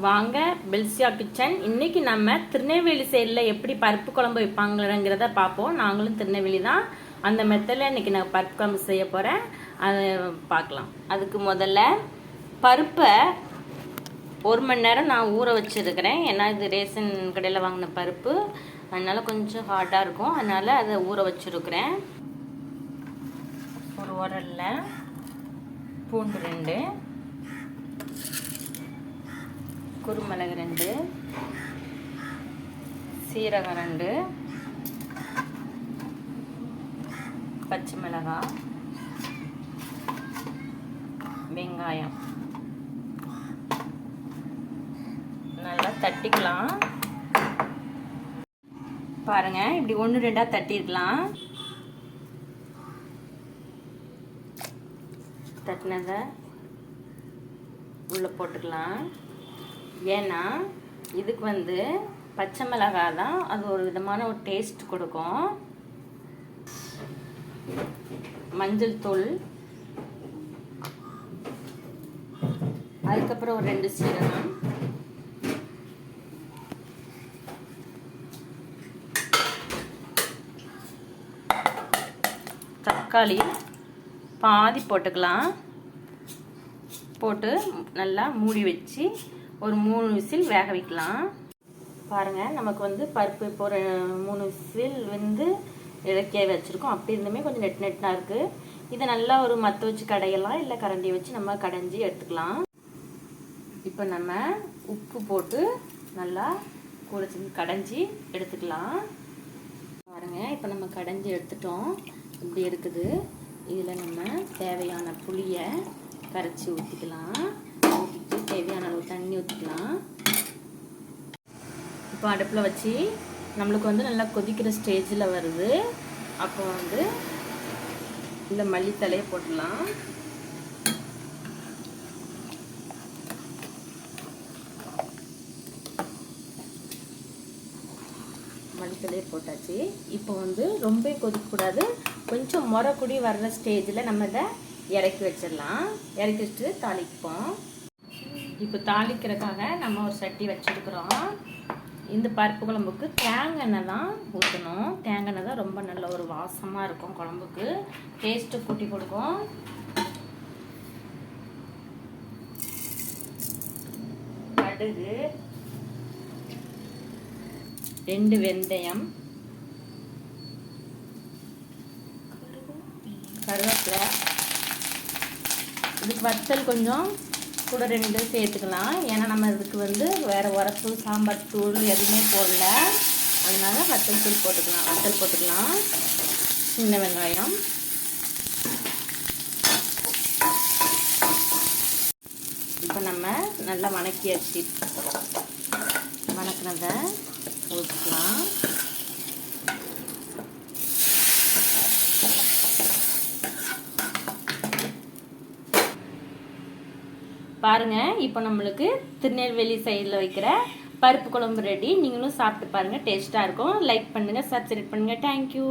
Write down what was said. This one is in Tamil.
வாங்க பெல்சியா கிச்சன். இன்னைக்கு நம்ம திருநெல்வேலி சைடில் எப்படி பருப்பு குழம்பு வைப்பாங்கிறத பார்ப்போம். நாங்களும் திருநெல்வேலி தான். அந்த மெத்தடில் இன்னைக்கு நான் பருப்பு குழம்பு செய்ய போகிறேன். அதை பார்க்கலாம். அதுக்கு முதல்ல பருப்பை 1 மணி நேரம் நான் ஊற வச்சுருக்கிறேன். ஏன்னா இது ரேஷன் கடையில் வாங்கின பருப்பு, அதனால் கொஞ்சம் ஹார்டாக இருக்கும். அதனால் அதை ஊற வச்சுருக்கிறேன். ஒரு உரலில் பூண்டு 2, குருமிளகு 2, சீரகம் 2, பச்சை மிளகாய், வெங்காயம் நல்லா தட்டிக்கலாம். பாருங்க, இப்படி 1 2 தட்டிருக்கலாம். தட்டினதை உள்ளே போட்டுக்கலாம். ஏன்னா இதுக்கு பச்சை மிளகாய் தான் அது ஒரு விதமான ஒரு டேஸ்ட் கொடுக்கும். மஞ்சள் தூள், அதுக்கப்புறம் ஒரு 2 சீரகம், தக்காளி பாதி போட்டுக்கலாம். போட்டு நல்லா மூடி வச்சு ஒரு 3 விசில் வேக வைக்கலாம். பாருங்கள், நமக்கு பருப்பு இப்போ ஒரு 3 விசில் இலக்கிய வச்சுருக்கோம். அப்படி இருந்துமே கொஞ்சம் நெட்டாக இருக்குது. இதை நல்லா ஒரு மற்ற வச்சு கடையலாம், இல்லை கரண்டியை வச்சு நம்ம கடைஞ்சி எடுத்துக்கலாம். இப்போ நம்ம உப்பு போட்டு நல்லா கூட கடைஞ்சி எடுத்துக்கலாம். பாருங்கள், இப்போ நம்ம கடைஞ்சி எடுத்துட்டோம். இப்படி இருக்குது. இதில் நம்ம தேவையான புளியை கரைச்சி ஊற்றிக்கலாம். ஊற்றிட்டு தேவையான அளவு தண்ணி ஊற்றிக்கலாம். இப்போ அடுப்பில் வச்சு நம்மளுக்கு நல்லா கொதிக்கிற ஸ்டேஜில் வருது. அப்போ இந்த மல்லித்தலையை போட்டுடலாம். மல்லித்தலையை போட்டாச்சு. இப்போ ரொம்ப கொதிக்கக்கூடாது. கொஞ்சம் முறைக்குடி வர்ற ஸ்டேஜில் நம்ம இதை இறக்கி வச்சிடலாம். இறக்கி வச்சுட்டு தாளிப்போம். இப்போ தாளிக்கிறதுக்காக நம்ம ஒரு சட்டி வச்சுருக்குறோம். இந்த பருப்பு குழம்புக்கு தேங்காய் எண்ணெய் தான் ஊற்றணும். தேங்காய் எண்ணெய் தான் ரொம்ப நல்ல ஒரு வாசமாக இருக்கும். குழம்புக்கு டேஸ்ட்டு கூட்டி கொடுக்கும். கடுகு, 2 வெந்தயம், கருவேப்பிலை. இதுக்கு வத்தல் கொஞ்சம் கூட 2 சேர்த்துக்கலாம். ஏன்னா நம்ம இதுக்கு வேறு உரப்பு சாம்பார் தூள் எதுவுமே போடல. அதனால வத்தல் தூள் போட்டுக்கலாம். வத்தல் போட்டுக்கலாம். சின்ன வெங்காயம், இப்போ நம்ம நல்லா வணக்கியாச்சு. வணக்கினதை ஊற்றிக்கலாம். பாருங்க, இப்போ நம்மளுக்கு திருநெல்வேலி சைடில் வைக்கிற பருப்பு குழம்பு ரெடி. நீங்களும் சாப்பிட்டு பாருங்க, டேஸ்ட்டாக இருக்கும். லைக் பண்ணுங்க, சப்ஸ்கிரைப் பண்ணுங்க. தேங்க்யூ.